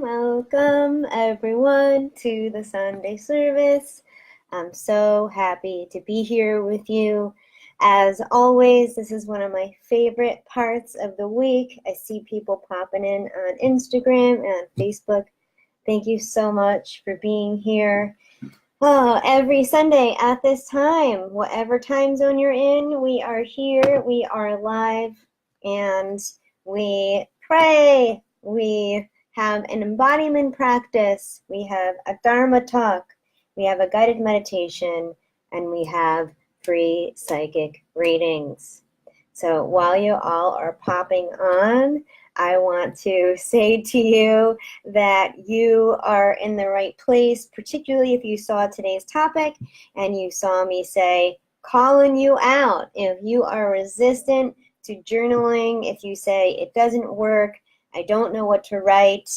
Welcome everyone to the Sunday service. I'm so happy to be here with you. As always, this is one of my favorite parts of the week. I see people popping in on Instagram and Facebook. Thank you so much for being here. Oh, every Sunday at this time, whatever time zone you're in, we are here, we are live, and we pray. We have an embodiment practice, we have a Dharma talk, we have a guided meditation, and we have free psychic readings. So while you all are popping on, I want to say to you that you are in the right place, particularly if you saw today's topic and you saw me say, calling you out. If you are resistant to journaling, if you say it doesn't work, I don't know what to write,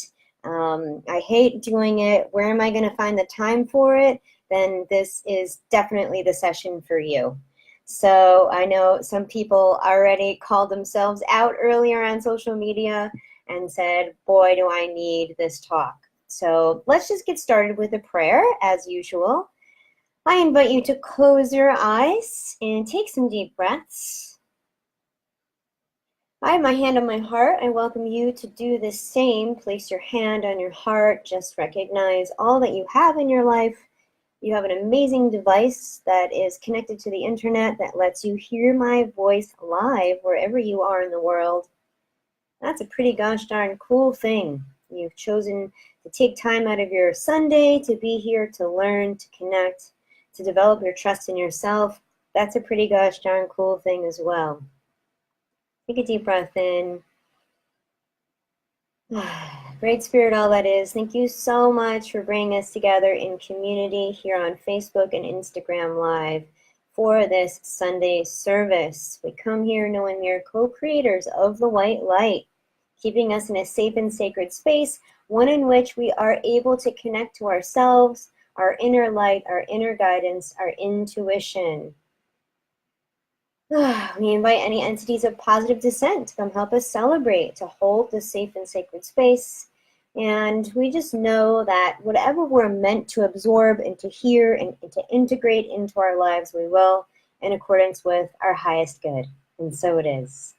I hate doing it, where am I going to find the time for it? Then this is definitely the session for you. So I know some people already called themselves out earlier on social media and said, boy, do I need this talk. So let's just get started with a prayer as usual. I invite you to close your eyes and take some deep breaths. I have my hand on my heart. I welcome you to do the same. Place your hand on your heart. Just recognize all that you have in your life. You have an amazing device that is connected to the internet that lets you hear my voice live wherever you are in the world. That's a pretty gosh darn cool thing. You've chosen to take time out of your Sunday to be here, to learn, to connect, to develop your trust in yourself. That's a pretty gosh darn cool thing as well. Take a deep breath in. Great Spirit, all that is, thank you so much for bringing us together in community here on Facebook and Instagram Live for this Sunday service. We come here knowing we are co-creators of the white light, keeping us in a safe and sacred space, one in which we are able to connect to ourselves, our inner light, our inner guidance, our intuition. We invite any entities of positive descent to come help us celebrate, to hold this safe and sacred space. And we just know that whatever we're meant to absorb and to hear and to integrate into our lives, we will in accordance with our highest good. And so it is.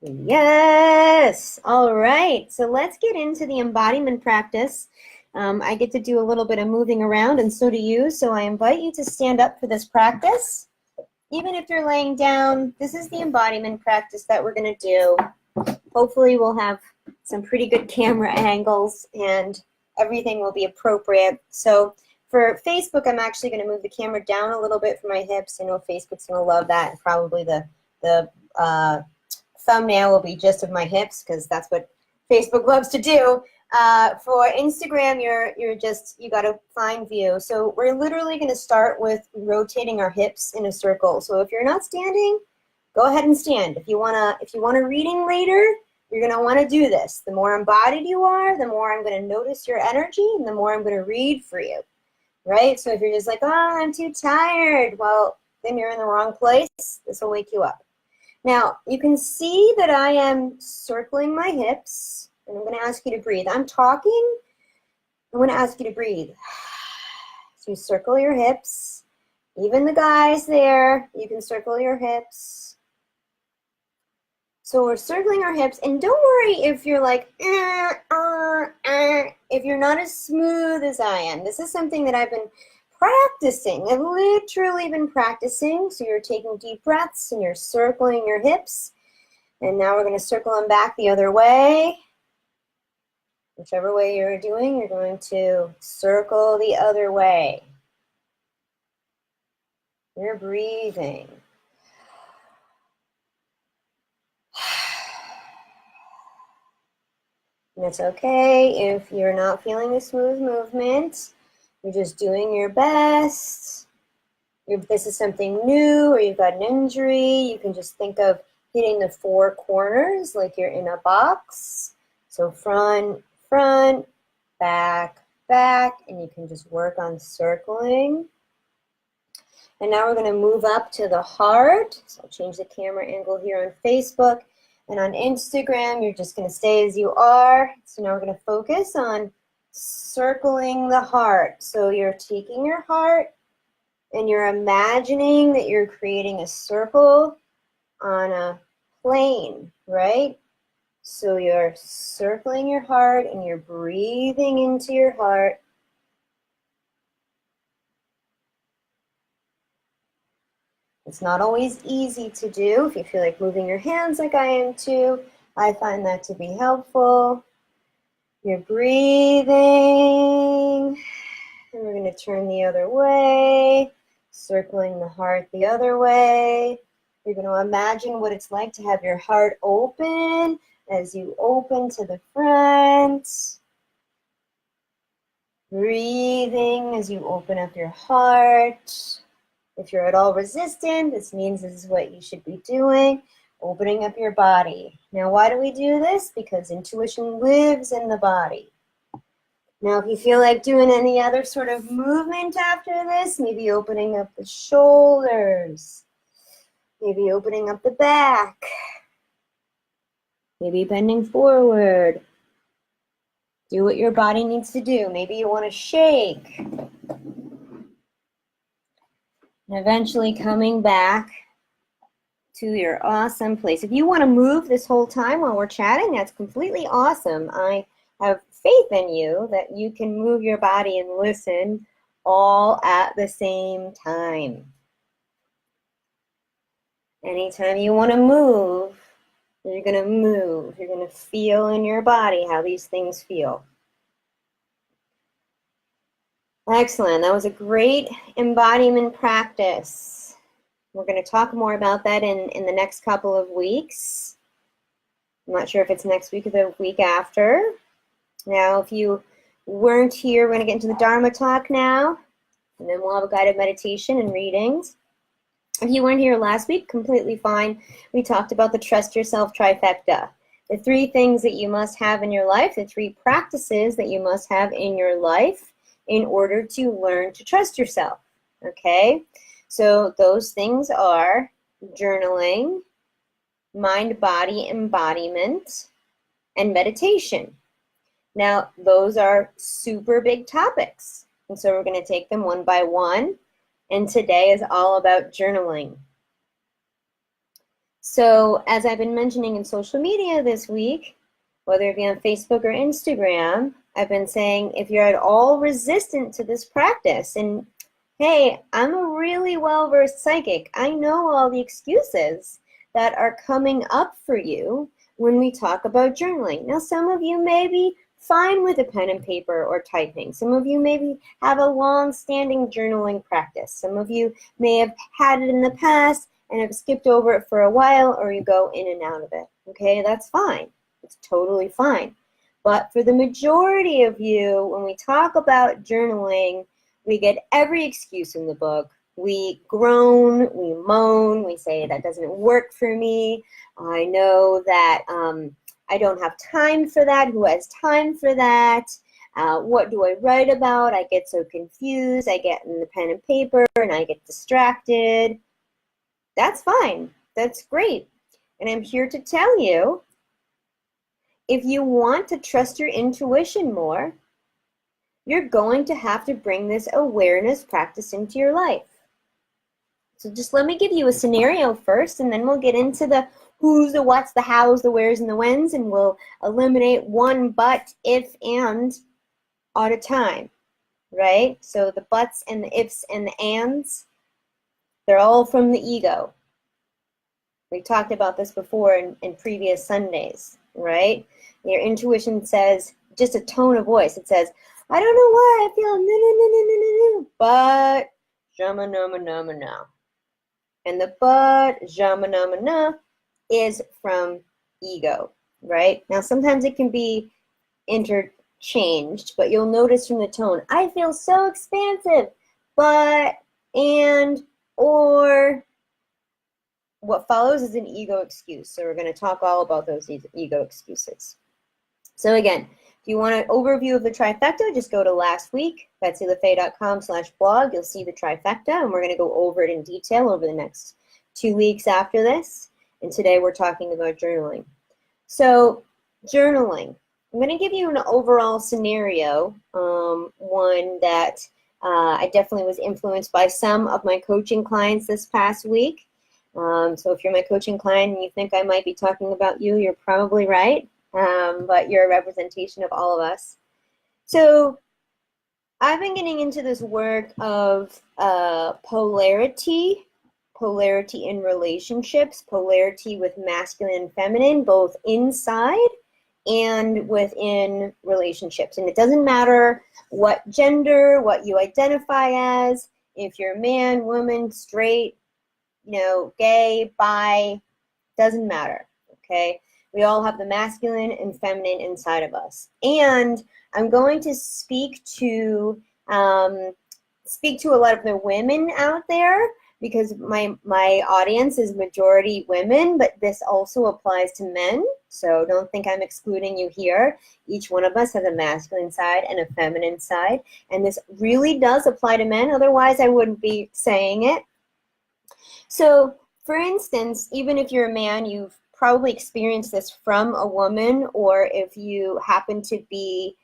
Yes. All right. So let's get into the embodiment practice. I get to do a little bit of moving around, and so do you. So I invite you to stand up for this practice. Even if you're laying down, this is the embodiment practice that we're going to do. Hopefully we'll have some pretty good camera angles and everything will be appropriate. So for Facebook, I'm actually going to move the camera down a little bit for my hips. I know Facebook's going to love that. And probably the thumbnail will be just of my hips because that's what Facebook loves to do. For Instagram, you got a fine view. So we're literally going to start with rotating our hips in a circle. So if you're not standing, go ahead and stand. If you want a reading later, you're going to want to do this. The more embodied you are, the more I'm going to notice your energy and the more I'm going to read for you, right? So if you're just like, oh, I'm too tired, well, then you're in the wrong place. This will wake you up. Now, you can see that I am circling my hips. And I'm going to ask you to breathe. I'm talking. I'm going to ask you to breathe. So you circle your hips. Even the guys there, you can circle your hips. So we're circling our hips. And don't worry if you're like, if you're not as smooth as I am. This is something that I've been practicing. I've literally been practicing. So you're taking deep breaths and you're circling your hips. And now we're going to circle them back the other way. Whichever way you're doing, you're going to circle the other way. You're breathing. And it's okay if you're not feeling a smooth movement. You're just doing your best. If this is something new or you've got an injury, you can just think of hitting the four corners like you're in a box. So front, back, and you can just work on circling. And now we're going to move up to the heart. So I'll change the camera angle here on Facebook. And on Instagram, you're just going to stay as you are. So now we're going to focus on circling the heart. So you're taking your heart and you're imagining that you're creating a circle on a plane, right? So you're circling your heart and you're breathing into your heart. It's not always easy to do. If you feel like moving your hands like I am too, I find that to be helpful. You're breathing, and we're going to turn the other way, circling the heart the other way. You're going to imagine what it's like to have your heart open as you open to the front. Breathing as you open up your heart. If you're at all resistant, this means this is what you should be doing, opening up your body. Now, why do we do this? Because intuition lives in the body. Now, if you feel like doing any other sort of movement after this, maybe opening up the shoulders, maybe opening up the back, maybe bending forward. Do what your body needs to do. Maybe you want to shake. And eventually coming back to your awesome place. If you want to move this whole time while we're chatting, that's completely awesome. I have faith in you that you can move your body and listen all at the same time. Anytime you want to move, you're going to move. You're going to feel in your body how these things feel. Excellent. That was a great embodiment practice. We're going to talk more about that in the next couple of weeks. I'm not sure if it's next week or the week after. Now, if you weren't here, we're going to get into the Dharma talk now, and then we'll have a guided meditation and readings. If you weren't here last week, completely fine. We talked about the Trust Yourself Trifecta. The 3 things that you must have in your life, the 3 practices that you must have in your life in order to learn to trust yourself, okay? So those things are journaling, mind-body embodiment, and meditation. Now, those are super big topics, and so we're going to take them one by one, and today is all about journaling. So, as I've been mentioning in social media this week, whether it be on Facebook or Instagram, I've been saying if you're at all resistant to this practice, and hey, I'm a really well-versed psychic. I know all the excuses that are coming up for you when we talk about journaling. Now, some of you may be fine with a pen and paper or typing. Some of you maybe have a long-standing journaling practice. Some of you may have had it in the past and have skipped over it for a while, or you go in and out of it. Okay, that's fine. It's totally fine. But for the majority of you, when we talk about journaling, we get every excuse in the book. We groan, we moan, we say that doesn't work for me. I know that I don't have time for that. Who has time for that? What do I write about? I get so confused. I get in the pen and paper and I get distracted. That's fine. That's great. And I'm here to tell you, if you want to trust your intuition more, you're going to have to bring this awareness practice into your life. So just let me give you a scenario first, and then we'll get into the who's, the what's, the how's, the where's, and the when's, and we'll eliminate one but, if, and at a time, right? So the buts and the ifs and the ands, they're all from the ego. We talked about this before in previous Sundays, right? Your intuition says, just a tone of voice, it says, I don't know why I feel no, but jama nama na. And the but jama nama na is from ego, right? Now sometimes it can be interchanged, but you'll notice from the tone, I feel so expansive, but, and, or. What follows is an ego excuse. So we're going to talk all about those ego excuses. So again, if you want an overview of the trifecta, just go to last week, betsylefaye.com/blog. You'll see the trifecta, and we're going to go over it in detail over the next 2 weeks after this. And today we're talking about journaling. So journaling. I'm going to give you an overall scenario, one that I definitely was influenced by some of my coaching clients this past week. So if you're my coaching client and you think I might be talking about you, you're probably right, but you're a representation of all of us. So I've been getting into this work of polarity in relationships, polarity with masculine and feminine, both inside and within relationships. And it doesn't matter what gender, what you identify as, if you're man, woman, straight, gay, bi, doesn't matter, okay? We all have the masculine and feminine inside of us. And I'm going to speak to a lot of the women out there, because my audience is majority women, but this also applies to men. So don't think I'm excluding you here. Each one of us has a masculine side and a feminine side. And this really does apply to men. Otherwise, I wouldn't be saying it. So for instance, even if you're a man, you've probably experienced this from a woman, or if you happen to be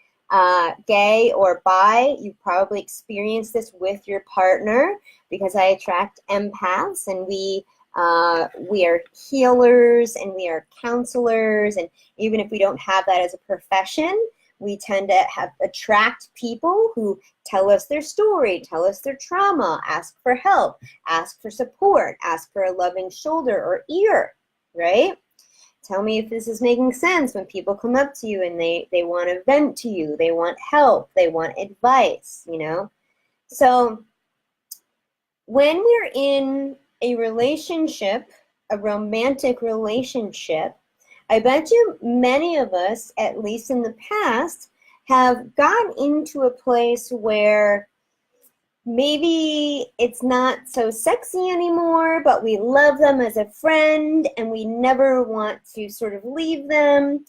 gay or bi, you probably experienced this with your partner, because I attract empaths, and we are healers and we are counselors, and even if we don't have that as a profession, we tend to attract people who tell us their story, tell us their trauma, ask for help, ask for support, ask for a loving shoulder or ear, right? Tell me if this is making sense when people come up to you and they want to vent to you, they want help, they want advice, So when we're in a relationship, a romantic relationship, I bet you many of us, at least in the past, have gotten into a place where maybe it's not so sexy anymore, but we love them as a friend and we never want to sort of leave them.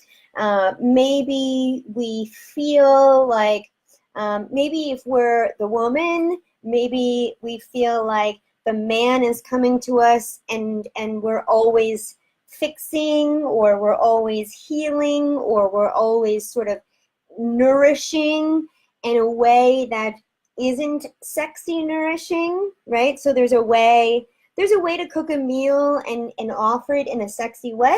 Maybe we feel like, maybe if we're the woman, maybe we feel like the man is coming to us and we're always fixing, or we're always healing, or we're always sort of nourishing in a way that isn't sexy nourishing, right? So there's a way to cook a meal and offer it in a sexy way,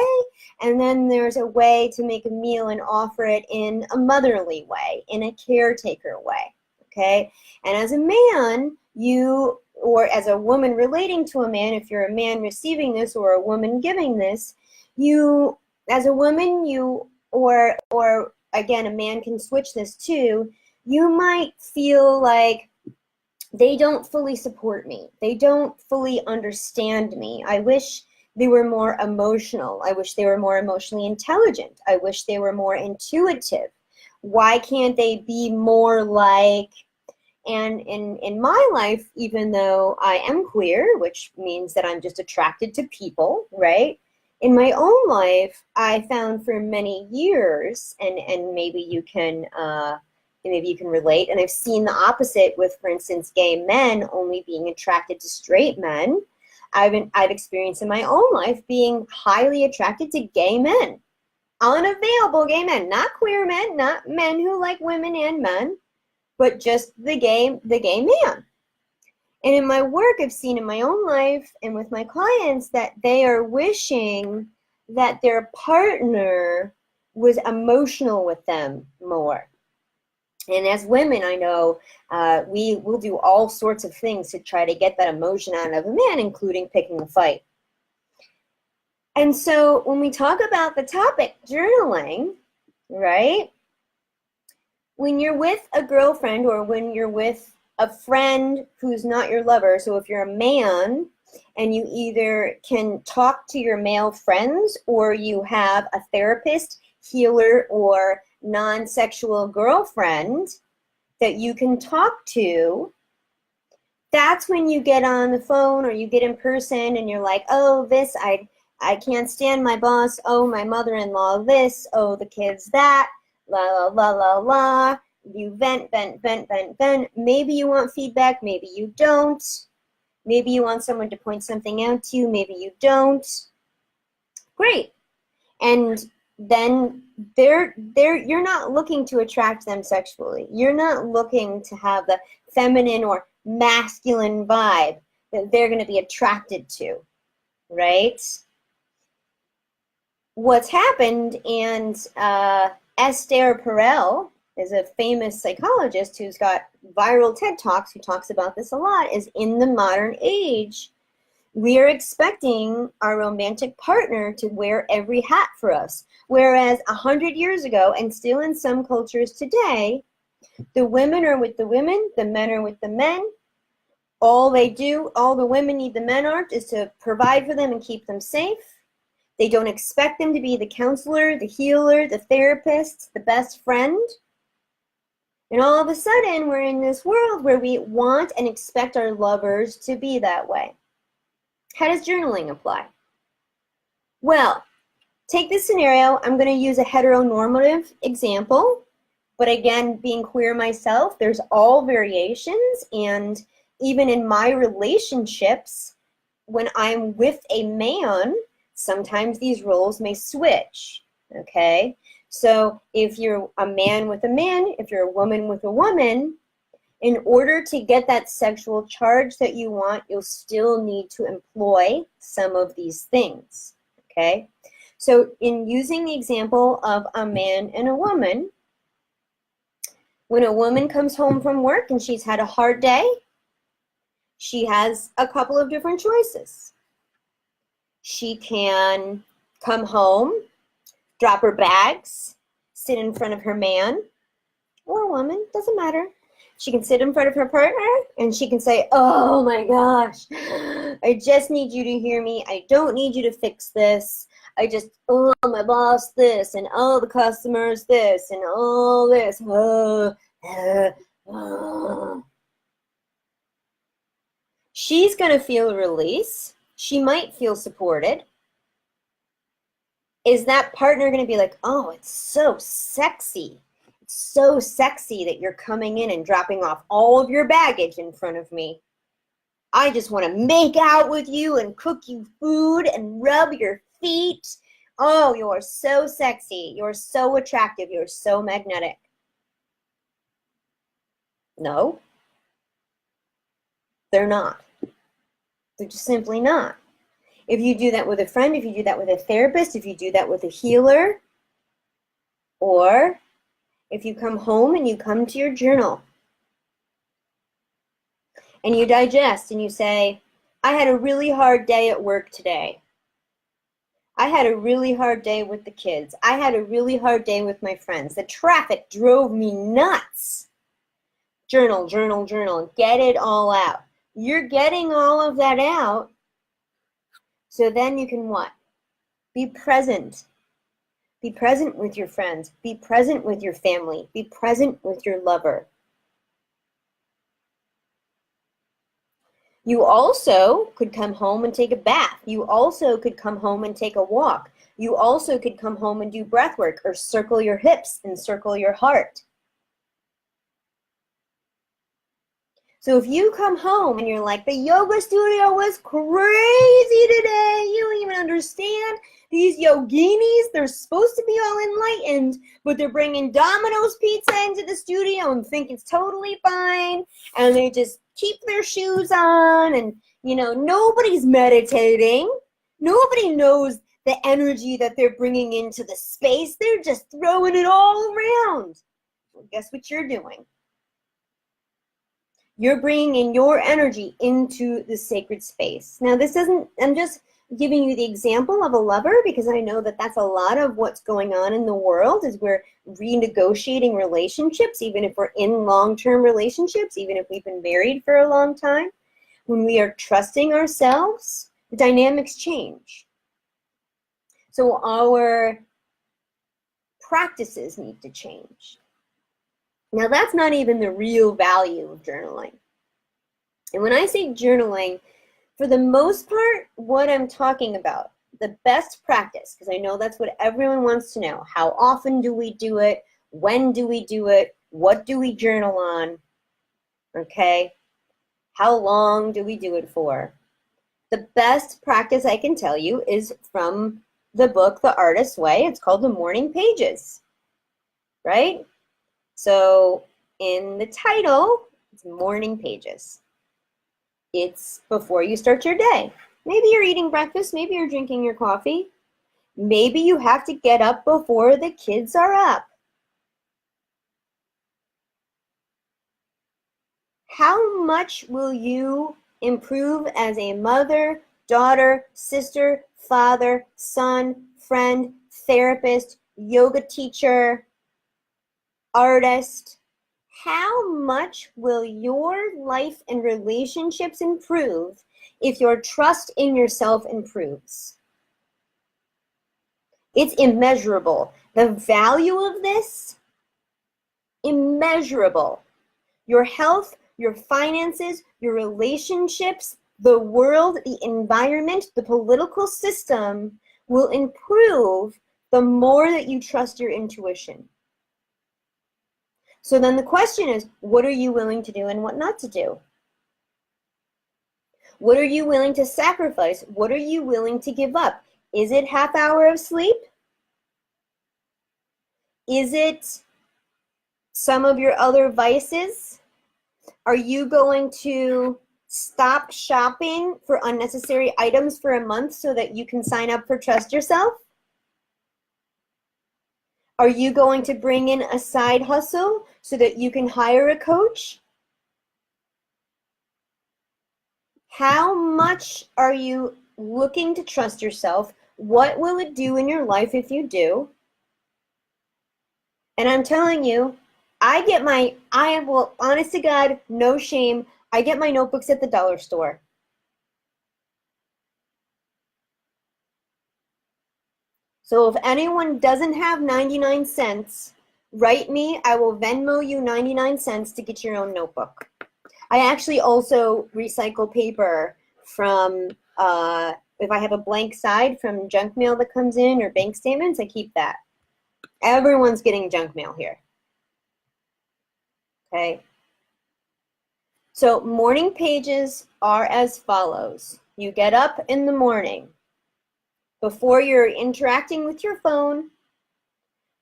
and then there's a way to make a meal and offer it in a motherly way, in a caretaker way, okay? And as a man, or as a woman relating to a man, if you're a man receiving this or a woman giving this, as a woman, or again, a man can switch this too, you might feel like they don't fully support me. They don't fully understand me. I wish they were more emotional. I wish they were more emotionally intelligent. I wish they were more intuitive. Why can't they be more like... And in my life, even though I am queer, which means that I'm just attracted to people, right? In my own life, I found for many years, and maybe you can relate, and I've seen the opposite with, for instance, gay men only being attracted to straight men. I've experienced in my own life being highly attracted to gay men, unavailable gay men, not queer men, not men who like women and men, but just the gay man. And in my work, I've seen in my own life and with my clients that they are wishing that their partner was emotional with them more. And as women, I know we will do all sorts of things to try to get that emotion out of a man, including picking a fight. And so when we talk about the topic journaling, right? When you're with a girlfriend, or when you're with a friend who's not your lover, so if you're a man and you either can talk to your male friends, or you have a therapist, healer, or non-sexual girlfriend that you can talk to, that's when you get on the phone or you get in person and you're like, oh, this, I can't stand my boss, oh, my mother-in-law this, oh, the kids that, la, la, la, la, la. You vent. Maybe you want feedback, maybe you don't. Maybe you want someone to point something out to you, maybe you don't. Great. And then you're not looking to attract them sexually. You're not looking to have the feminine or masculine vibe that they're going to be attracted to, right? What's happened, and Esther Perel is a famous psychologist who's got viral TED Talks who talks about this a lot, is in the modern age, we are expecting our romantic partner to wear every hat for us. Whereas 100 years ago, and still in some cultures today, the women are with the women, the men are with the men. All the women need the men is to provide for them and keep them safe. They don't expect them to be the counselor, the healer, the therapist, the best friend. And all of a sudden, we're in this world where we want and expect our lovers to be that way. How does journaling apply? Well, take this scenario. I'm going to use a heteronormative example. But again, being queer myself, there's all variations. And even in my relationships, when I'm with a man, sometimes these roles may switch, okay? So if you're a man with a man, if you're a woman with a woman, in order to get that sexual charge that you want, you'll still need to employ some of these things, okay? So in using the example of a man and a woman, when a woman comes home from work and she's had a hard day, she has a couple of different choices. She can come home, drop her bags, sit in front of her man, or woman, doesn't matter. She can sit in front of her partner and she can say, oh my gosh, I just need you to hear me. I don't need you to fix this. My boss this, and the customers this, and all this. She's going to feel a release. She might feel supported. Is that partner going to be like, oh, it's so sexy. It's so sexy that you're coming in and dropping off all of your baggage in front of me. I just want to make out with you and cook you food and rub your feet. Oh, you're so sexy. You're so attractive. You're so magnetic. No, they're not. They're just simply not. If you do that with a friend, if you do that with a therapist, if you do that with a healer, or if you come home and you come to your journal and you digest and you say, I had a really hard day at work today. I had a really hard day with the kids. I had a really hard day with my friends. The traffic drove me nuts. Journal, journal, journal. Get it all out. You're getting all of that out. So then you can what? Be present. Be present with your friends. Be present with your family. Be present with your lover. You also could come home and take a bath. You also could come home and take a walk. You also could come home and do breath work or circle your hips and circle your heart. So if you come home and you're like, the yoga studio was crazy today, you don't even understand. These yoginis, they're supposed to be all enlightened, but they're bringing Domino's pizza into the studio and think it's totally fine. And they just keep their shoes on and, nobody's meditating. Nobody knows the energy that they're bringing into the space. They're just throwing it all around. Well, guess what you're doing? You're bringing in your energy into the sacred space. Now, I'm just giving you the example of a lover because I know that that's a lot of what's going on in the world is we're renegotiating relationships, even if we're in long-term relationships, even if we've been married for a long time. When we are trusting ourselves, the dynamics change. So our practices need to change. Now, that's not even the real value of journaling. And when I say journaling, for the most part, what I'm talking about, the best practice, because I know that's what everyone wants to know. How often do we do it? When do we do it? What do we journal on? Okay? How long do we do it for? The best practice I can tell you is from the book, The Artist's Way. It's called The Morning Pages, right? So in the title, it's Morning Pages. It's before you start your day. Maybe you're eating breakfast, maybe you're drinking your coffee. Maybe you have to get up before the kids are up. How much will you improve as a mother, daughter, sister, father, son, friend, therapist, yoga teacher, artist? How much will your life and relationships improve if your trust in yourself improves? It's immeasurable. The value of this, immeasurable. Your health, your finances, your relationships, the world, the environment, the political system will improve the more that you trust your intuition. So then the question is, what are you willing to do and what not to do? What are you willing to sacrifice? What are you willing to give up? Is it half hour of sleep? Is it some of your other vices? Are you going to stop shopping for unnecessary items for a month so that you can sign up for Trust Yourself? Are you going to bring in a side hustle so that you can hire a coach? How much are you looking to trust yourself? What will it do in your life if you do? And I'm telling you, honest to God, no shame, I get my notebooks at the dollar store. So if anyone doesn't have 99 cents, write me. I will Venmo you 99 cents to get your own notebook. I actually also recycle paper from, if I have a blank side from junk mail that comes in or bank statements, I keep that. Everyone's getting junk mail here. Okay. So morning pages are as follows. You get up in the morning. Before you're interacting with your phone,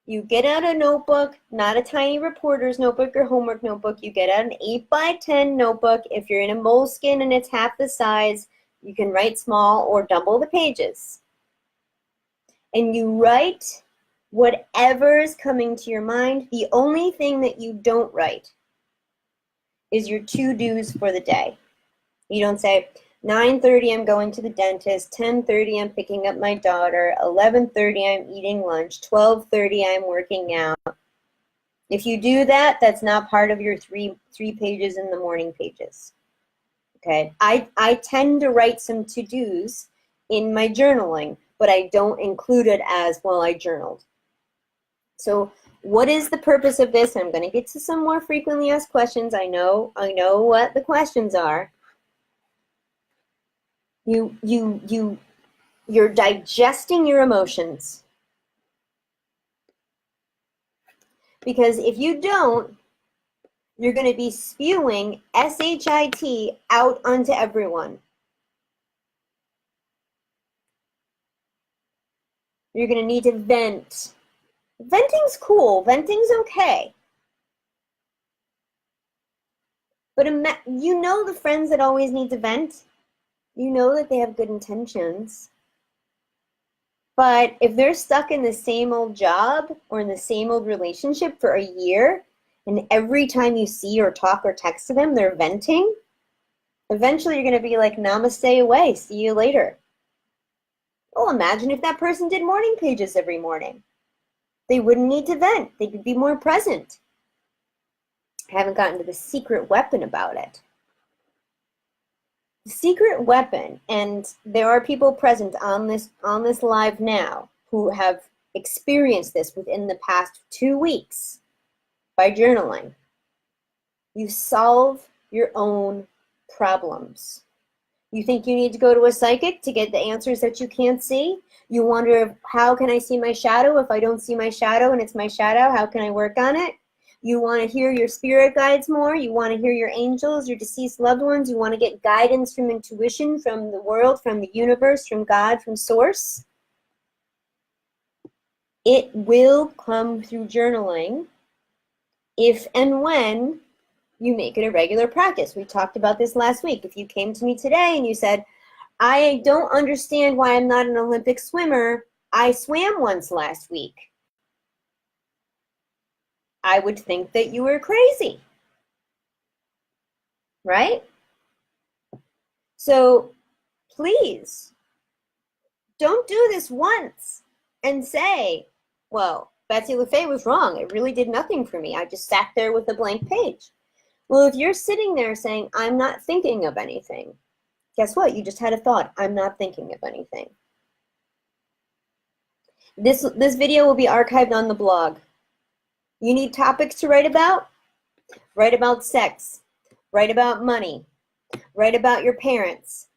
you get out a notebook, not a tiny reporter's notebook or homework notebook. You get out an 8x10 notebook. If you're in a moleskin and it's half the size, you can write small or double the pages. And you write whatever is coming to your mind. The only thing that you don't write is your to-dos for the day. You don't say, 9:30 I'm going to the dentist, 10:30 I'm picking up my daughter, 11:30 I'm eating lunch, 12:30 I'm working out. If you do that, that's not part of your three pages in the morning pages. Okay, I tend to write some to-dos in my journaling, but I don't include it as, well, I journaled. So what is the purpose of this? I'm going to get to some more frequently asked questions. I know what the questions are. You're digesting your emotions. Because if you don't, you're going to be spewing SHIT out onto everyone. You're going to need to vent. Venting's cool. Venting's okay. But you know the friends that always need to vent? You know that they have good intentions. But if they're stuck in the same old job or in the same old relationship for a year, and every time you see or talk or text to them, they're venting, eventually you're going to be like, namaste away, see you later. Well, imagine if that person did morning pages every morning. They wouldn't need to vent. They could be more present. I haven't gotten to the secret weapon about it. The secret weapon, and there are people present on this live now who have experienced this within the past 2 weeks by journaling. You solve your own problems. You think you need to go to a psychic to get the answers that you can't see? You wonder, how can I see my shadow if I don't see my shadow and it's my shadow? How can I work on it? You want to hear your spirit guides more. You want to hear your angels, your deceased loved ones. You want to get guidance from intuition, from the world, from the universe, from God, from source. It will come through journaling if and when you make it a regular practice. We talked about this last week. If you came to me today and you said, I don't understand why I'm not an Olympic swimmer, I swam once last week, I would think that you were crazy, right? So please don't do this once and say, well, Betsy LaFay was wrong. It really did nothing for me. I just sat there with a blank page. Well, if you're sitting there saying, I'm not thinking of anything, guess what? You just had a thought. I'm not thinking of anything. This video will be archived on the blog. You need topics to write about? Write about sex. Write about money. Write about your parents.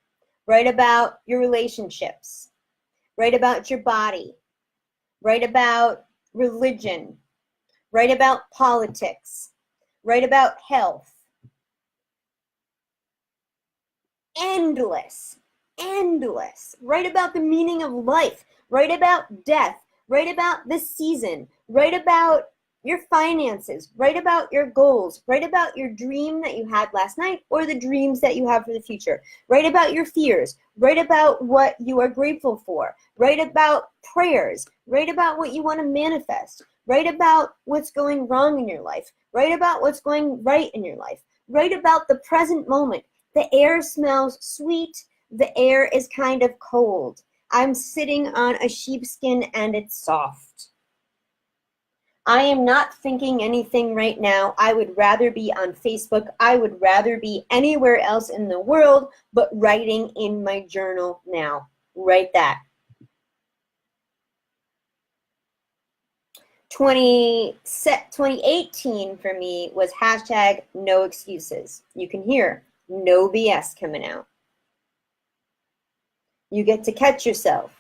Write about your relationships. Write about your body. Write about religion. Write about politics. Write about health. Endless. Endless. Write about the meaning of life. Write about death. Write about this season. Write about your finances. Write about your goals. Write about your dream that you had last night or the dreams that you have for the future. Write about your fears. Write about what you are grateful for. Write about prayers. Write about what you want to manifest. Write about what's going wrong in your life. Write about what's going right in your life. Write about the present moment. The air smells sweet. The air is kind of cold. I'm sitting on a sheepskin and it's soft. I am not thinking anything right now. I would rather be on Facebook. I would rather be anywhere else in the world but writing in my journal now. Write that. 2018 for me was hashtag no excuses. You can hear no BS coming out. You get to catch yourself.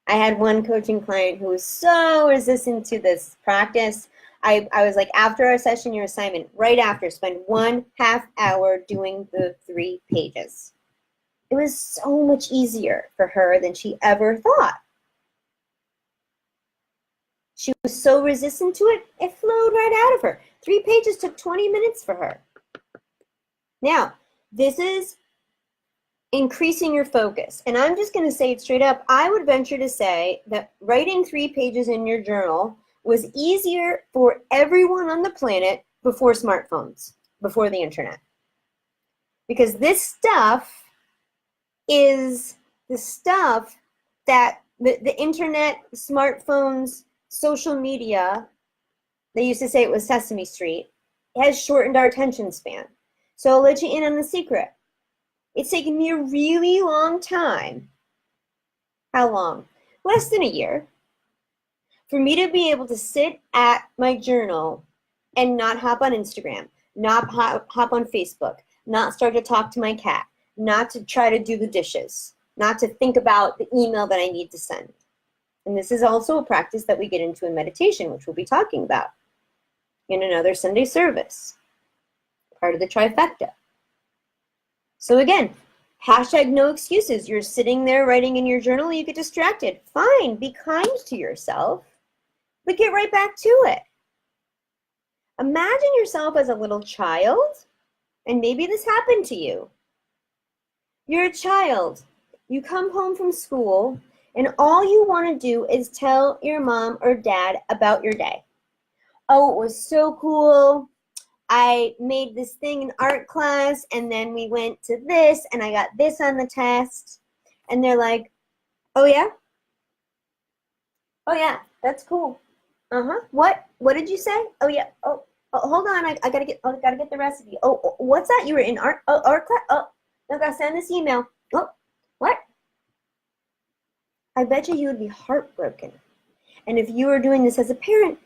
I had one coaching client who was so resistant to this practice. I was like, after our session, your assignment, right after, spend 1/2 hour doing the 3 pages. It was so much easier for her than she ever thought. She was so resistant to it, it flowed right out of her. 3 pages took 20 minutes for her. Now, this is increasing your focus. And I'm just going to say it straight up. I would venture to say that writing 3 pages in your journal was easier for everyone on the planet before smartphones, before the internet. Because this stuff is the stuff that the internet, smartphones, social media, they used to say it was Sesame Street, has shortened our attention span. So I'll let you in on the secret. It's taken me a really long time. How long? Less than a year. For me to be able to sit at my journal and not hop on Instagram, not hop on Facebook, not start to talk to my cat, not to try to do the dishes, not to think about the email that I need to send. And this is also a practice that we get into in meditation, which we'll be talking about in another Sunday service, part of the Trifecta. So again, hashtag no excuses. You're sitting there writing in your journal, you get distracted. Fine, be kind to yourself, but get right back to it. Imagine yourself as a little child, and maybe this happened to you. You're a child. You come home from school, and all you want to do is tell your mom or dad about your day. Oh, it was so cool. I made this thing in art class, and then we went to this, and I got this on the test. And they're like, oh, yeah? Oh, yeah, that's cool. Uh-huh. What? What did you say? Oh, yeah. Oh, hold on. I gotta get the recipe. Oh, what's that? You were in art class? Oh, I gotta send this email. Oh, what? I bet you would be heartbroken. And if you were doing this as a parent,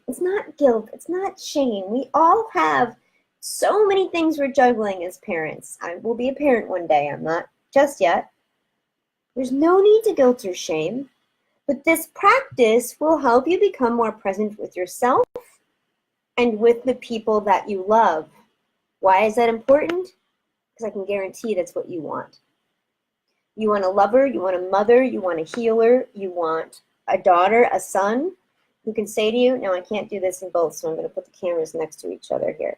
it's not guilt, it's not shame. We all have so many things we're juggling as parents. I will be a parent one day, I'm not just yet. There's no need to guilt or shame, but this practice will help you become more present with yourself and with the people that you love. Why is that important? Because I can guarantee that's what you want. You want a lover, you want a mother, you want a healer, you want a daughter, a son who can say to you, now I can't do this in both, so I'm going to put the cameras next to each other here.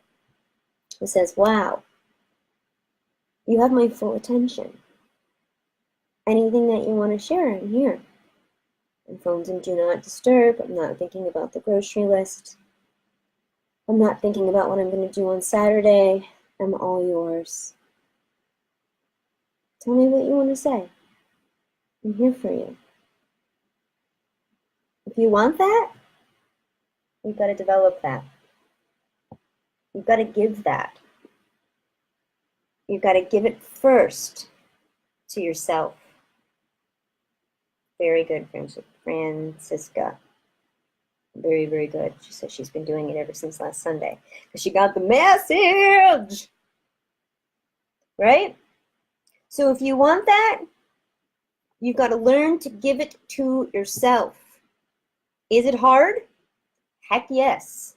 It says, wow, you have my full attention. Anything that you want to share, I'm here. My phone's in do not disturb. I'm not thinking about the grocery list. I'm not thinking about what I'm going to do on Saturday. I'm all yours. Tell me what you want to say. I'm here for you. If you want that, you've got to develop that. You've got to give that. You've got to give it first to yourself. Very good, Francisca. Very, very good. She says she's been doing it ever since last Sunday because she got the message. Right? So if you want that, you've got to learn to give it to yourself. Is it hard? Heck yes.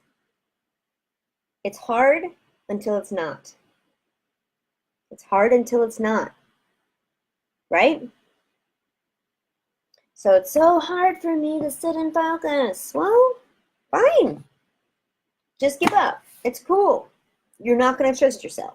It's hard until it's not. It's hard until it's not. Right? So it's so hard for me to sit and focus. Well, fine. Just give up. It's cool. You're not going to trust yourself.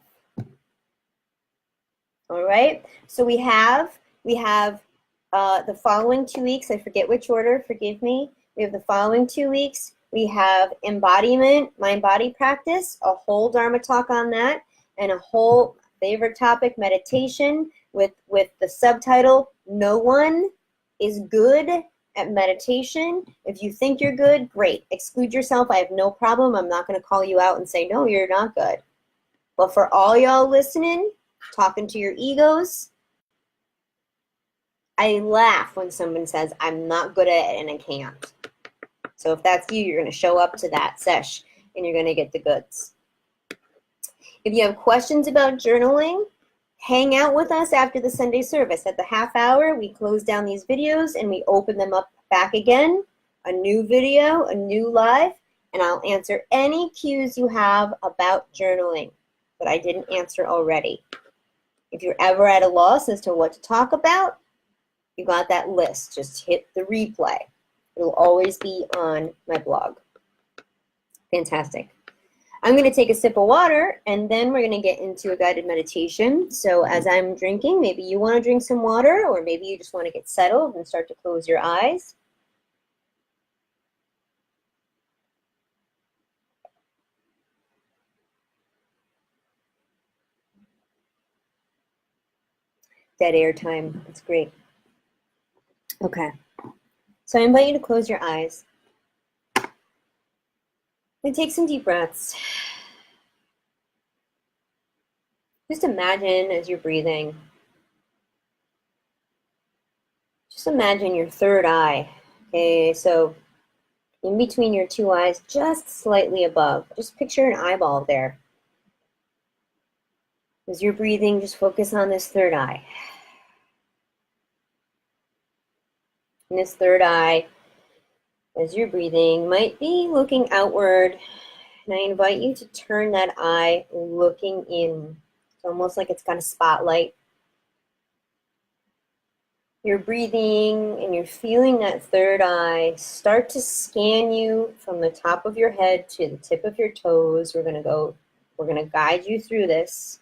All right? So we have the following 2 weeks. I forget which order. Forgive me. We have the following 2 weeks. We have embodiment, mind-body practice, a whole Dharma talk on that, and a whole favorite topic, meditation, with the subtitle, No One is Good at Meditation. If you think you're good, great. Exclude yourself. I have no problem. I'm not going to call you out and say, no, you're not good. But for all y'all listening, talking to your egos, I laugh when someone says, I'm not good at it and I can't. So if that's you, you're going to show up to that sesh and you're going to get the goods. If you have questions about journaling, hang out with us after the Sunday service. At the half hour, we close down these videos and we open them up back again. A new video, a new live, and I'll answer any cues you have about journaling that I didn't answer already. If you're ever at a loss as to what to talk about, you got that list. Just hit the replay. It'll always be on my blog. Fantastic. I'm going to take a sip of water, and then we're going to get into a guided meditation. So as I'm drinking, maybe you want to drink some water, or maybe you just want to get settled and start to close your eyes. Dead air time. That's great. Okay. So I invite you to close your eyes and take some deep breaths. Just imagine as you're breathing, just imagine your third eye. Okay, so in between your two eyes, just slightly above. Just picture an eyeball there. As you're breathing, just focus on this third eye. And this third eye, as you're breathing, might be looking outward. And I invite you to turn that eye looking in. It's almost like it's got a spotlight. You're breathing and you're feeling that third eye start to scan you from the top of your head to the tip of your toes. We're going to guide you through this.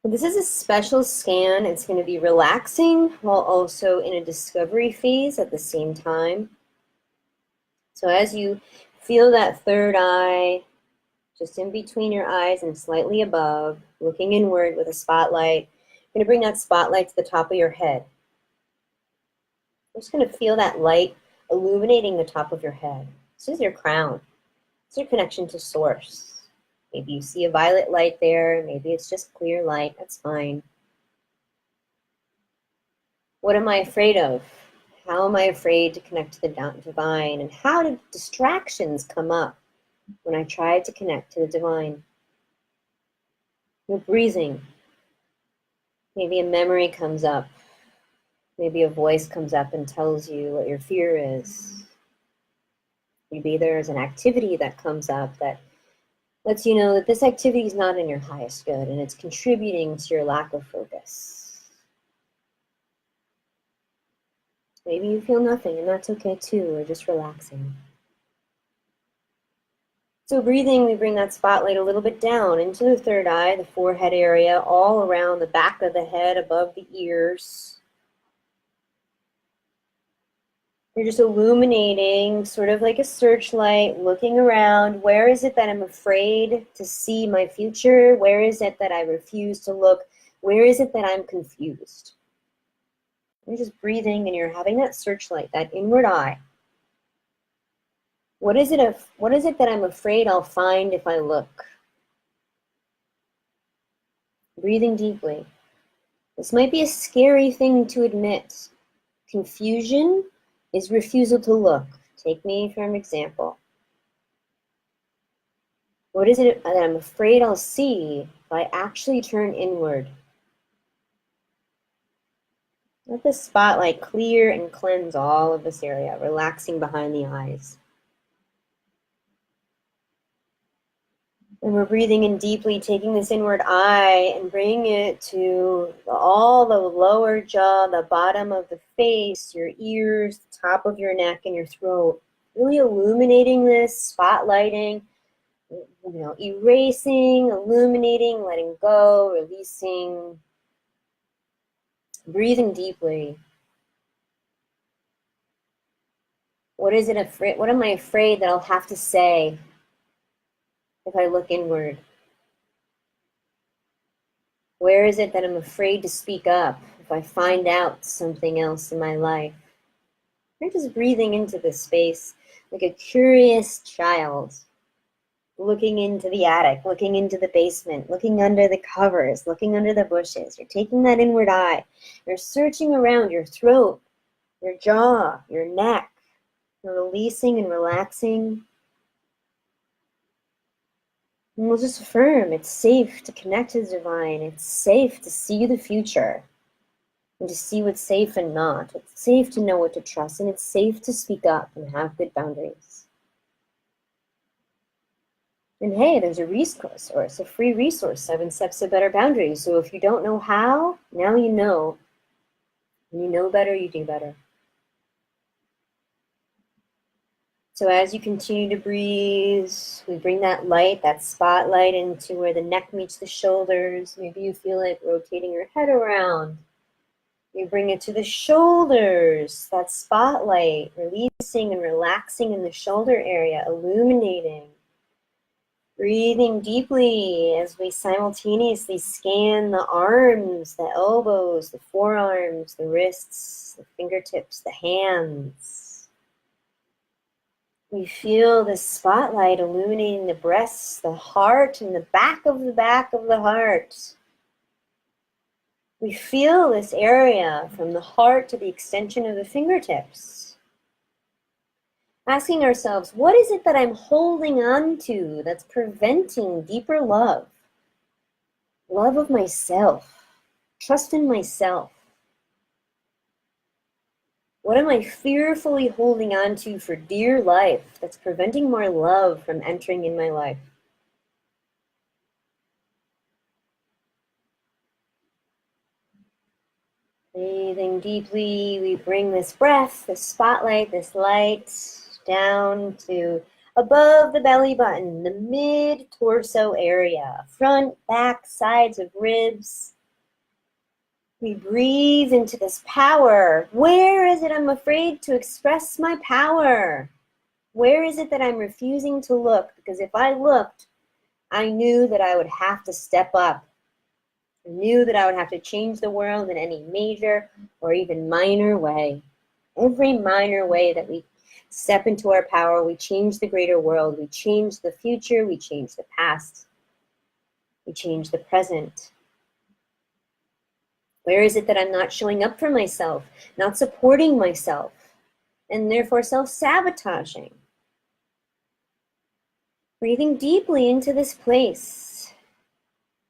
This is a special scan. It's going to be relaxing while also in a discovery phase at the same time. So as you feel that third eye, just in between your eyes and slightly above, looking inward with a spotlight, you're going to bring that spotlight to the top of your head. You're just going to feel that light illuminating the top of your head. This is your crown. It's your connection to source. Maybe you see a violet light there. Maybe it's just clear light. That's fine. What am I afraid of? How am I afraid to connect to the divine? And how did distractions come up when I tried to connect to the divine? You're breathing. Maybe a memory comes up. Maybe a voice comes up and tells you what your fear is. Maybe there's an activity that comes up that Lets you know that this activity is not in your highest good and it's contributing to your lack of focus. Maybe you feel nothing, and that's okay too, or just relaxing. So breathing, we bring that spotlight a little bit down into the third eye, the forehead area, all around the back of the head, above the ears. You're just illuminating, sort of like a searchlight, looking around. Where is it that I'm afraid to see my future? Where is it that I refuse to look? Where is it that I'm confused? You're just breathing and you're having that searchlight, that inward eye. What is it that I'm afraid I'll find if I look? Breathing deeply. This might be a scary thing to admit. Confusion is refusal to look. Take me for an example. What is it that I'm afraid I'll see if I actually turn inward? Let the spotlight clear and cleanse all of this area, relaxing behind the eyes. And we're breathing in deeply, taking this inward eye and bringing it to all the lower jaw, the bottom of the face, your ears, the top of your neck, and your throat. Really illuminating this, spotlighting, erasing, illuminating, letting go, releasing. Breathing deeply. What am I afraid that I'll have to say if I look inward? Where is it that I'm afraid to speak up if I find out something else in my life? I'm just breathing into this space like a curious child, looking into the attic, looking into the basement, looking under the covers, looking under the bushes. You're taking that inward eye. You're searching around your throat, your jaw, your neck. You're releasing and relaxing. And we'll just affirm it's safe to connect to the divine. It's safe to see the future and to see what's safe and not. It's safe to know what to trust, and it's safe to speak up and have good boundaries. And hey, there's a resource, or it's a free resource, 7 Steps to Better Boundaries. So if you don't know how, now you know. When you know better, you do better. So as you continue to breathe, we bring that light, that spotlight into where the neck meets the shoulders. Maybe you feel it rotating your head around. You bring it to the shoulders, that spotlight, releasing and relaxing in the shoulder area, illuminating. Breathing deeply as we simultaneously scan the arms, the elbows, the forearms, the wrists, the fingertips, the hands. We feel the spotlight illuminating the breasts, the heart, and the back of the heart. We feel this area from the heart to the extension of the fingertips. Asking ourselves, what is it that I'm holding on to that's preventing deeper love? Love of myself, trust in myself. What am I fearfully holding on to for dear life that's preventing more love from entering in my life? Breathing deeply, we bring this breath, this spotlight, this light down to above the belly button, the mid-torso area, front, back, sides of ribs. We breathe into this power. Where is it I'm afraid to express my power? Where is it that I'm refusing to look? Because if I looked, I knew that I would have to step up. I knew that I would have to change the world in any major or even minor way. Every minor way that we step into our power, we change the greater world. We change the future. We change the past. We change the present. Where is it that I'm not showing up for myself, not supporting myself, and therefore self-sabotaging? Breathing deeply into this place,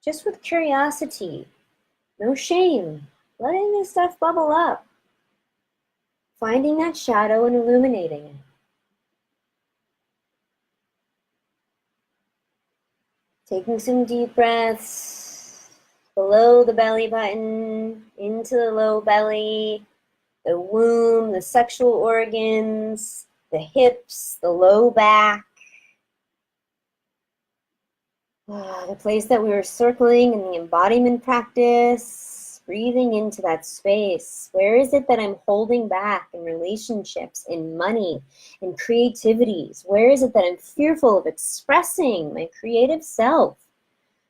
just with curiosity, no shame, letting this stuff bubble up, finding that shadow and illuminating it. Taking some deep breaths below the belly button, into the low belly, the womb, the sexual organs, the hips, the low back. The place that we were circling in the embodiment practice, breathing into that space. Where is it that I'm holding back in relationships, in money, in creativities? Where is it that I'm fearful of expressing my creative self?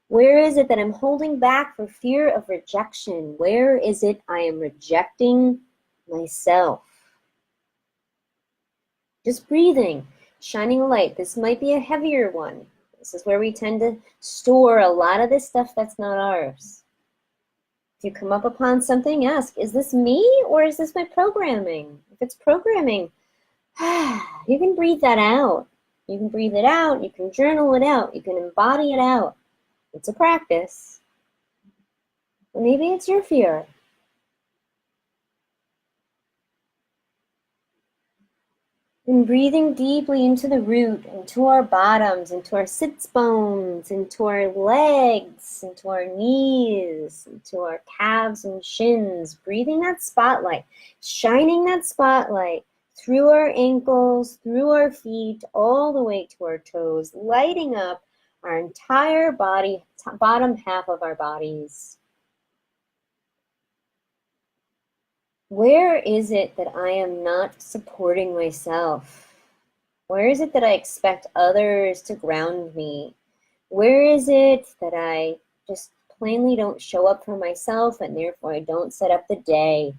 Where is it that I'm holding back for fear of rejection? Where is it I am rejecting myself? Just breathing, shining a light. This might be a heavier one. This is where we tend to store a lot of this stuff that's not ours. If you come up upon something, ask, is this me or is this my programming? If it's programming, you can breathe that out. You can breathe it out. You can journal it out. You can embody it out. It's a practice. Or maybe it's your fear. And breathing deeply into the root, into our bottoms, into our sits bones, into our legs, into our knees, into our calves and shins. Breathing that spotlight, shining that spotlight through our ankles, through our feet, all the way to our toes, lighting up our entire body, bottom half of our bodies. Where is it that I am not supporting myself? Where is it that I expect others to ground me? Where is it that I just plainly don't show up for myself and therefore I don't set up the day?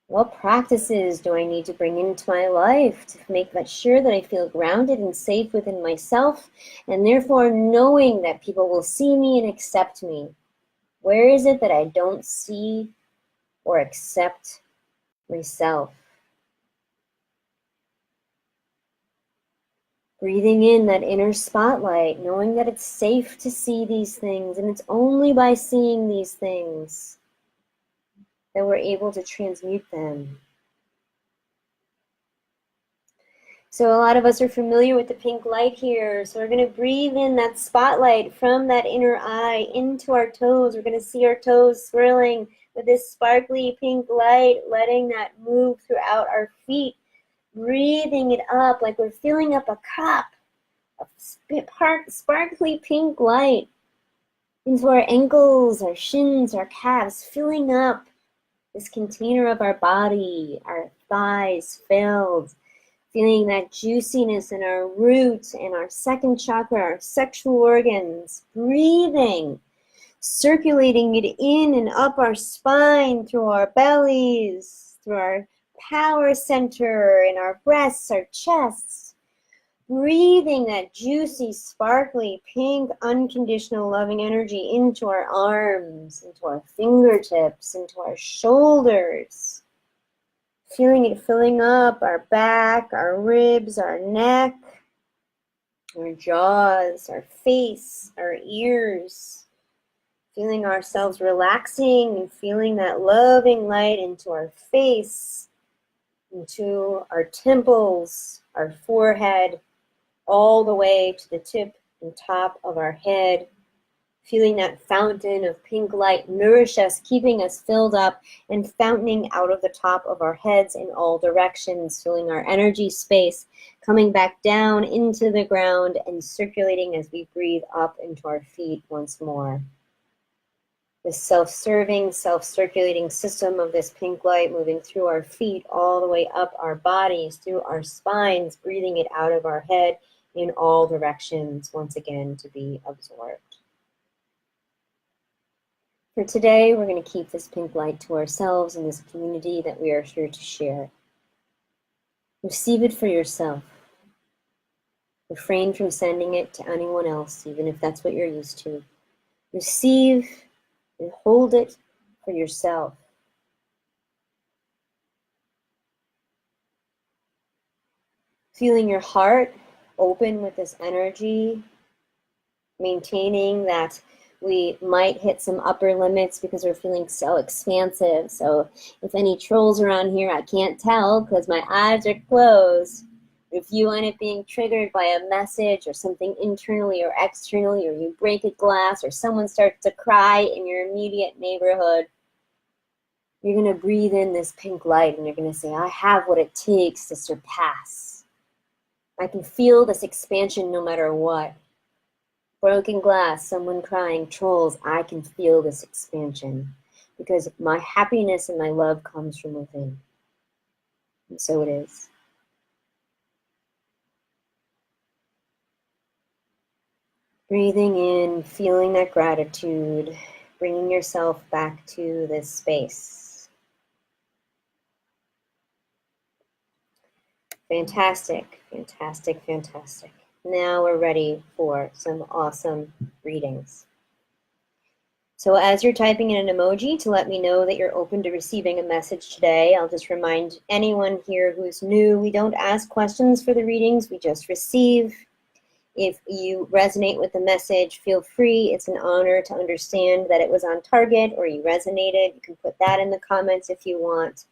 What practices do I need to bring into my life to make sure that I feel grounded and safe within myself and therefore knowing that people will see me and accept me? Where is it that I don't see or accept myself? Breathing in that inner spotlight, knowing that it's safe to see these things, and it's only by seeing these things that we're able to transmute them. So a lot of us are familiar with the pink light here. So we're going to breathe in that spotlight from that inner eye into our toes. We're going to see our toes swirling with this sparkly pink light, letting that move throughout our feet, breathing it up like we're filling up a cup of sparkly pink light into our ankles, our shins, our calves, filling up this container of our body, our thighs filled, feeling that juiciness in our roots and our second chakra, our sexual organs, breathing, circulating it in and up our spine, through our bellies, through our power center, in our breasts, our chests, breathing that juicy, sparkly, pink, unconditional loving energy into our arms, into our fingertips, into our shoulders. Feeling it filling up our back, our ribs, our neck, our jaws, our face, our ears. Feeling ourselves relaxing and feeling that loving light into our face, into our temples, our forehead, all the way to the tip and top of our head. Feeling that fountain of pink light nourish us, keeping us filled up and fountaining out of the top of our heads in all directions, filling our energy space, coming back down into the ground and circulating as we breathe up into our feet once more. This self-serving, self-circulating system of this pink light moving through our feet, all the way up our bodies, through our spines, breathing it out of our head in all directions, once again to be absorbed. For today, we're going to keep this pink light to ourselves and this community that we are here to share. Receive it for yourself. Refrain from sending it to anyone else, even if that's what you're used to. Receive and hold it for yourself. Feeling your heart open with this energy, maintaining that we might hit some upper limits because we're feeling so expansive. So if any trolls around here, I can't tell because my eyes are closed. If you end up being triggered by a message or something internally or externally, or you break a glass or someone starts to cry in your immediate neighborhood, you're going to breathe in this pink light and you're going to say, I have what it takes to surpass. I can feel this expansion no matter what. Broken glass, someone crying, trolls, I can feel this expansion because my happiness and my love comes from within. And so it is. Breathing in, feeling that gratitude, bringing yourself back to this space. Fantastic, fantastic, fantastic. Now we're ready for some awesome readings. So as you're typing in an emoji to let me know that you're open to receiving a message today, I'll just remind anyone here who's new, we don't ask questions for the readings, we just receive. If you resonate with the message, feel free. It's an honor to understand that it was on target or you resonated. You can put that in the comments if you want.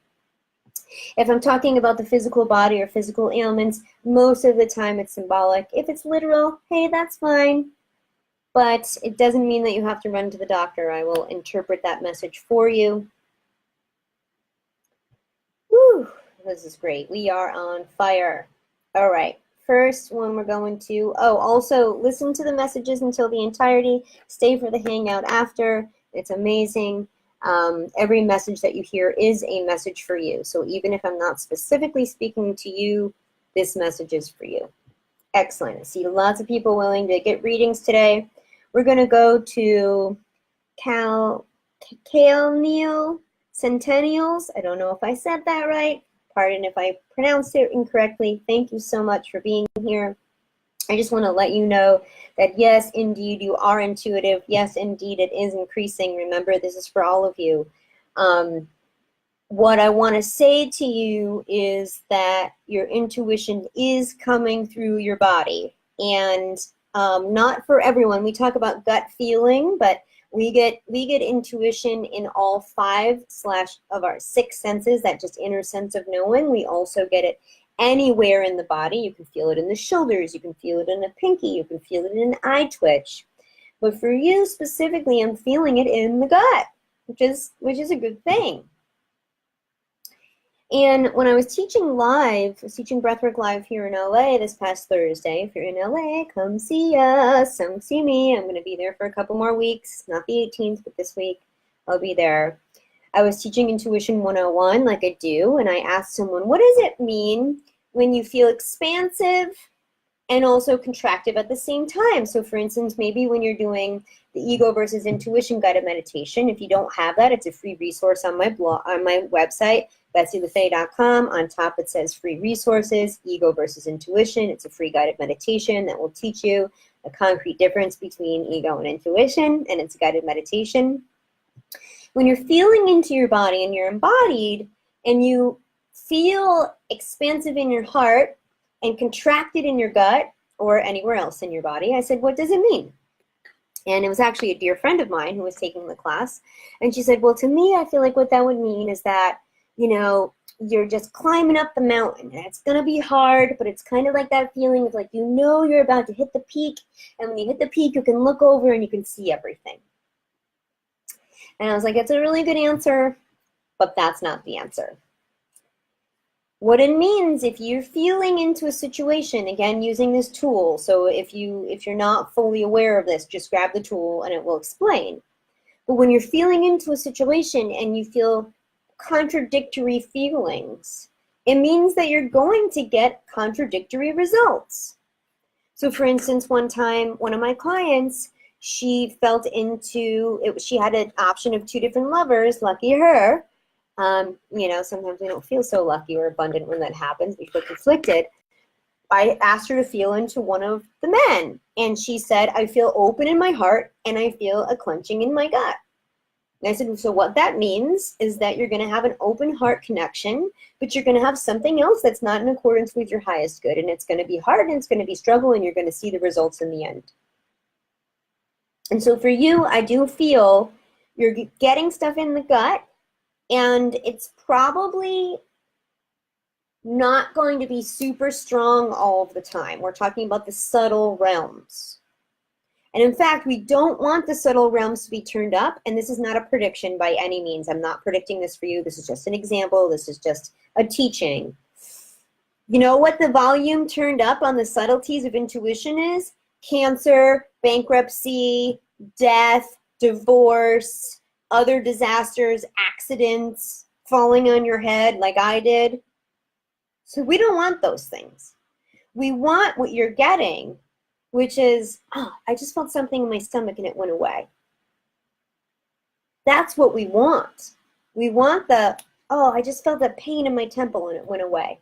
If I'm talking about the physical body or physical ailments, most of the time it's symbolic. If it's literal, hey, that's fine. But it doesn't mean that you have to run to the doctor. I will interpret that message for you. Whew, this is great. We are on fire. All right. First one we're going to, also listen to the messages until the entirety. Stay for the hangout after. It's amazing. Every message that you hear is a message for you. So even if I'm not specifically speaking to you, this message is for you. Excellent. I see lots of people willing to get readings today. We're going to go to Neil Centennials. I don't know if I said that right. Pardon if I pronounced it incorrectly. Thank you so much for being here. I just want to let you know that yes, indeed, you are intuitive. Yes, indeed, it is increasing. Remember, this is for all of you. What I want to say to you is that your intuition is coming through your body. And not for everyone. We talk about gut feeling, but we get intuition in all 5 of our 6 senses, that just inner sense of knowing. We also get it anywhere in the body. You can feel it in the shoulders, you can feel it in the pinky, you can feel it in an eye twitch. But for you specifically, I'm feeling it in the gut, which is a good thing. And when I was teaching live, I was teaching Breathwork Live here in LA this past Thursday. If you're in LA, come see us, come see me. I'm going to be there for a couple more weeks, not the 18th, but this week I'll be there. I was teaching Intuition 101 like I do, and I asked someone, what does it mean when you feel expansive and also contractive at the same time? So for instance, maybe when you're doing the ego versus intuition guided meditation, if you don't have that, it's a free resource on my blog, on my website, BetsyLaFaye.com. On top it says free resources, ego versus intuition. It's a free guided meditation that will teach you a concrete difference between ego and intuition, and it's a guided meditation. When you're feeling into your body and you're embodied and you feel expansive in your heart and contracted in your gut or anywhere else in your body, I said, what does it mean? And it was actually a dear friend of mine who was taking the class. And she said, well, to me, I feel like what that would mean is that, you know, you're just climbing up the mountain and it's going to be hard, but it's kind of like that feeling of like, you know, you're about to hit the peak. And when you hit the peak, you can look over and you can see everything. And I was like, that's a really good answer, but that's not the answer. What it means, if you're feeling into a situation, again, using this tool, so if you're not fully aware of this, just grab the tool and it will explain. But when you're feeling into a situation and you feel contradictory feelings, it means that you're going to get contradictory results. So for instance, one time, one of my clients, she felt into it. She had an option of 2 different lovers. Lucky her. You know, sometimes we don't feel so lucky or abundant when that happens. We feel conflicted. I asked her to feel into one of the men, and she said, I feel open in my heart and I feel a clenching in my gut. And I said, so what that means is that you're going to have an open heart connection, but you're going to have something else that's not in accordance with your highest good, and it's going to be hard and it's going to be struggle, and you're going to see the results in the end. And so for you, I do feel you're getting stuff in the gut, and it's probably not going to be super strong all of the time. We're talking about the subtle realms. And in fact, we don't want the subtle realms to be turned up. And this is not a prediction by any means. I'm not predicting this for you. This is just an example. This is just a teaching. You know what the volume turned up on the subtleties of intuition is? Cancer, bankruptcy, death, divorce, other disasters, accidents, falling on your head like I did. So we don't want those things. We want what you're getting, which is, oh, I just felt something in my stomach and it went away. That's what we want. We want the, oh, I just felt a pain in my temple and it went away.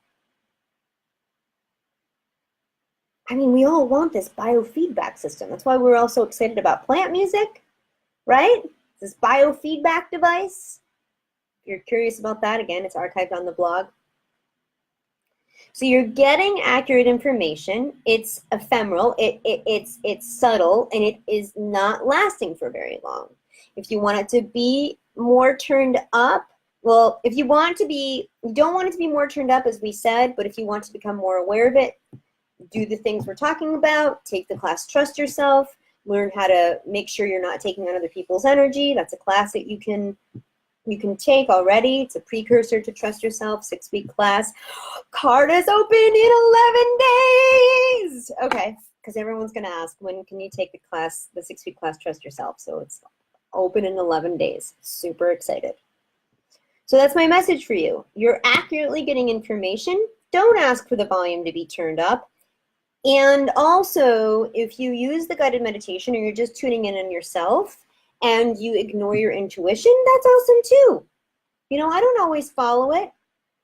I mean, we all want this biofeedback system. That's why we're all so excited about plant music, right? This biofeedback device. If you're curious about that, again, it's archived on the blog. So you're getting accurate information. It's ephemeral, it's subtle, and it is not lasting for very long. If you want it to be more turned up, well, if you want it to be, you don't want it to be more turned up, as we said, but if you want to become more aware of it, do the things we're talking about, take the class Trust Yourself, learn how to make sure you're not taking on other people's energy. That's a class that you can take already. It's a precursor to Trust Yourself, 6-week class. Card is open in 11 days. Okay, because everyone's going to ask, when can you take the class, the 6-week class Trust Yourself? So it's open in 11 days. Super excited. So that's my message for you. You're accurately getting information. Don't ask for the volume to be turned up. And also, if you use the guided meditation or you're just tuning in on yourself and you ignore your intuition, that's awesome too. You know, I don't always follow it.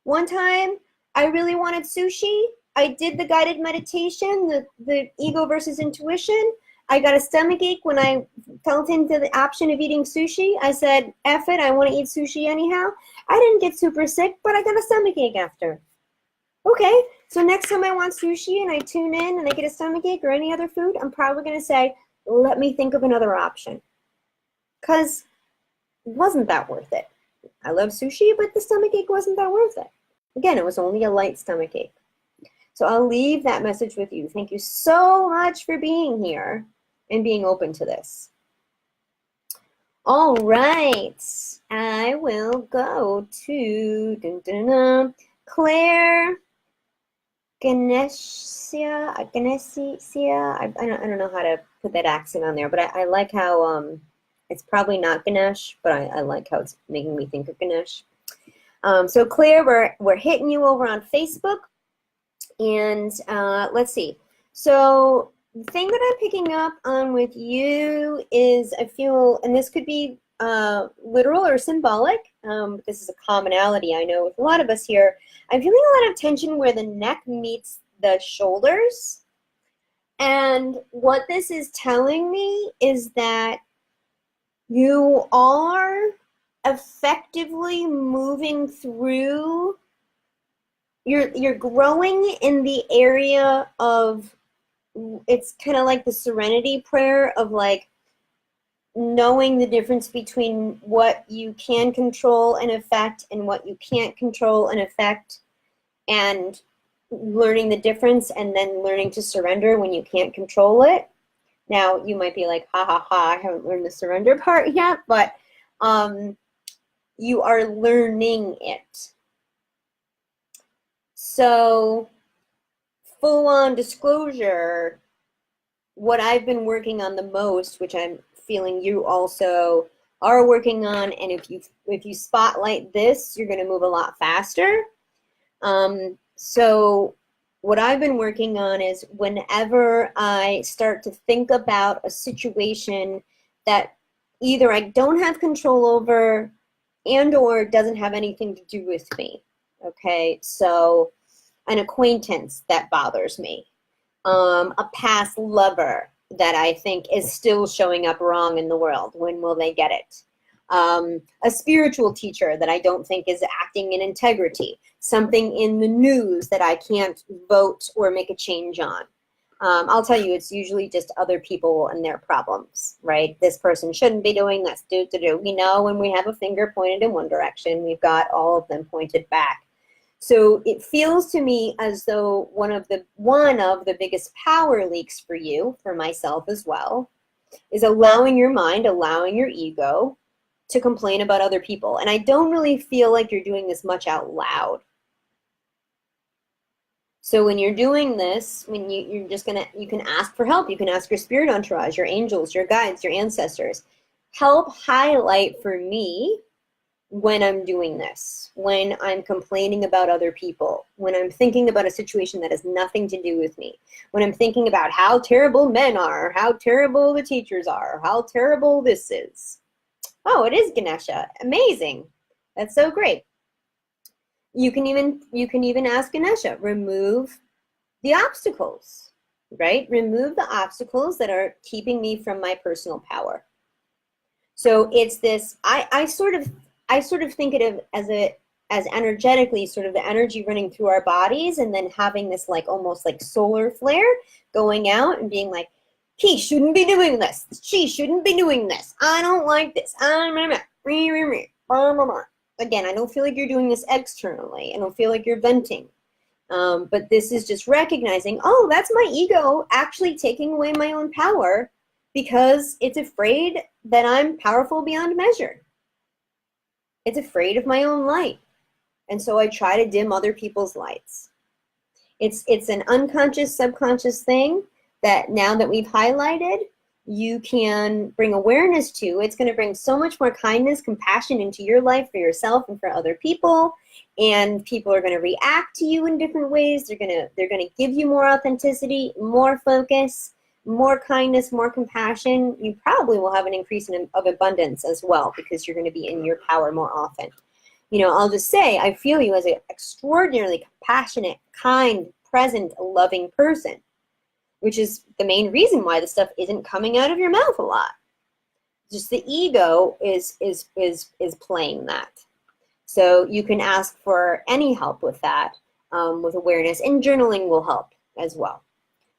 One time, I really wanted sushi. I did the guided meditation, the ego versus intuition. I got a stomach ache when I felt into the option of eating sushi. I said, F it, I want to eat sushi anyhow. I didn't get super sick, but I got a stomach ache after. Okay, so next time I want sushi and I tune in and I get a stomach ache or any other food, I'm probably going to say, let me think of another option. Because it wasn't that worth it. I love sushi, but the stomach ache wasn't that worth it. Again, it was only a light stomach ache. So I'll leave that message with you. Thank you so much for being here and being open to this. All right, I will go to Claire Ganesia. I don't know how to put that accent on there, but I like how it's probably not Ganesh, but I like how it's making me think of Ganesh. So Claire, we're hitting you over on Facebook, and let's see. So the thing that I'm picking up on with you is I feel, and this could be literal or symbolic, but this is a commonality I know with a lot of us here. I'm feeling a lot of tension where the neck meets the shoulders. And what this is telling me is that you are effectively moving through, you're growing in the area of, it's kind of like the serenity prayer of like knowing the difference between what you can control and affect and what you can't control and affect, and learning the difference and then learning to surrender when you can't control it. Now, you might be like, ha ha ha, I haven't learned the surrender part yet, but you are learning it. So, full-on disclosure, what I've been working on the most, which I'm feeling you also are working on, and if you spotlight this, you're going to move a lot faster. So what I've been working on is whenever I start to think about a situation that either I don't have control over and or doesn't have anything to do with me, okay? So an acquaintance that bothers me, a past lover that I think is still showing up wrong in the world. When will they get it? A spiritual teacher that I don't think is acting in integrity, something in the news that I can't vote or make a change on. I'll tell you, it's usually just other people and their problems, right? This person shouldn't be doing this, We know when we have a finger pointed in one direction, we've got all of them pointed back. So it feels to me as though one of the biggest power leaks for you, for myself as well, is allowing your mind, allowing your ego to complain about other people. And I don't really feel like you're doing this much out loud. So when you're doing this, when you can ask for help. You can ask your spirit entourage, your angels, your guides, your ancestors. Help highlight for me when I'm doing this, when I'm complaining about other people, when I'm thinking about a situation that has nothing to do with me, when I'm thinking about how terrible men are, how terrible the teachers are, how terrible this is. Oh, it is Ganesha. Amazing. That's so great. You can even ask Ganesha, remove the obstacles, right? Remove the obstacles that are keeping me from my personal power. So it's this, I sort of think of it as energetically sort of the energy running through our bodies, and then having this like almost like solar flare going out and being like, he shouldn't be doing this. She shouldn't be doing this. I don't like this. Again, I don't feel like you're doing this externally. I don't feel like you're venting. But this is just recognizing, oh, that's my ego actually taking away my own power because it's afraid that I'm powerful beyond measure. It's afraid of my own light. And so I try to dim other people's lights. It's an unconscious, subconscious thing that now that we've highlighted, you can bring awareness to. It's going to bring so much more kindness, compassion into your life for yourself and for other people. And people are going to react to you in different ways. They're going to give you more authenticity, more focus, more kindness, more compassion. You probably will have an increase of abundance as well, because you're going to be in your power more often. You know, I'll just say, I feel you as an extraordinarily compassionate, kind, present, loving person, which is the main reason why the stuff isn't coming out of your mouth a lot. Just the ego is playing that. So you can ask for any help with that, with awareness, and journaling will help as well.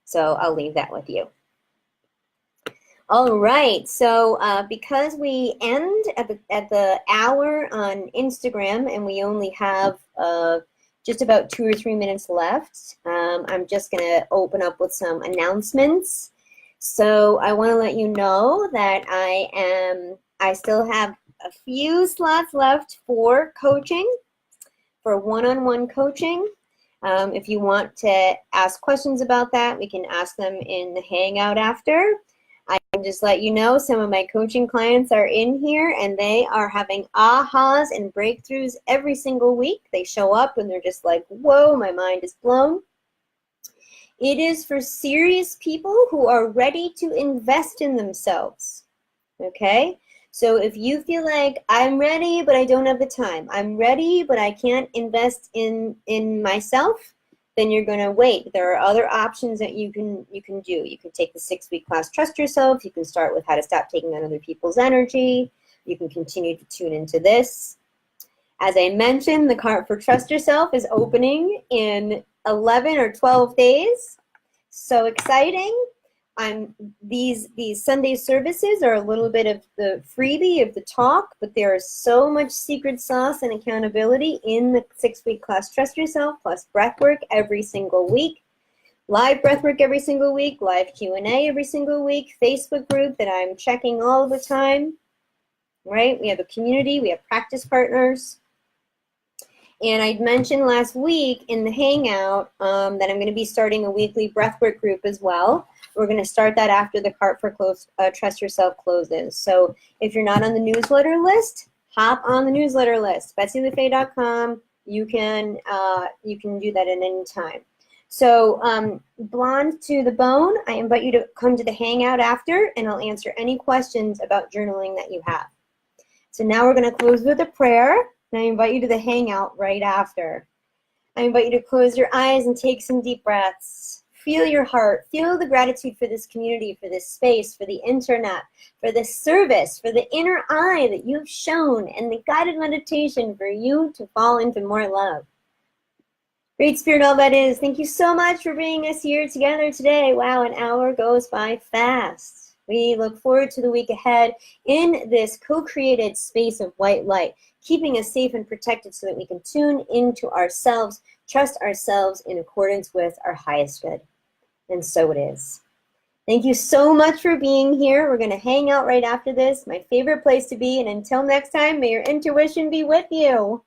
So I'll leave that with you. All right, so because we end at the hour on Instagram and we only have just about 2 or 3 minutes left, I'm just going to open up with some announcements. So I want to let you know that I still have a few slots left for coaching, for one-on-one coaching. If you want to ask questions about that, we can ask them in the Hangout after. I can just let you know some of my coaching clients are in here and they are having ahas and breakthroughs every single week. They show up and they're just like, whoa, my mind is blown. It is for serious people who are ready to invest in themselves, okay? So if you feel like I'm ready, but I don't have the time, I'm ready, but I can't invest in myself, then you're going to wait. There are other options that you can do. You can take the 6-week class, Trust Yourself. You can start with how to stop taking on other people's energy. You can continue to tune into this. As I mentioned, the cart for Trust Yourself is opening in 11 or 12 days. So exciting. These Sunday services are a little bit of the freebie of the talk, but there is so much secret sauce and accountability in the 6-week class Trust Yourself, plus breathwork every single week, live breathwork every single week, live Q&A every single week, Facebook group that I'm checking all the time, right? We have a community, we have practice partners. And I mentioned last week in the Hangout that I'm going to be starting a weekly breathwork group as well. We're going to start that after the cart for Trust Yourself closes. So if you're not on the newsletter list, hop on the newsletter list, BetsyLeFae.com. You can do that at any time. So Blonde to the Bone, I invite you to come to the Hangout after, and I'll answer any questions about journaling that you have. So now we're going to close with a prayer. And I invite you to the Hangout right after. I invite you to close your eyes and take some deep breaths. Feel your heart. Feel the gratitude for this community, for this space, for the internet, for this service, for the inner eye that you've shown, and the guided meditation for you to fall into more love. Great Spirit, all that is, thank you so much for bringing us here together today. Wow, an hour goes by fast. We look forward to the week ahead in this co-created space of white light, keeping us safe and protected so that we can tune into ourselves, trust ourselves in accordance with our highest good. And so it is. Thank you so much for being here. We're going to hang out right after this, my favorite place to be. And until next time, may your intuition be with you.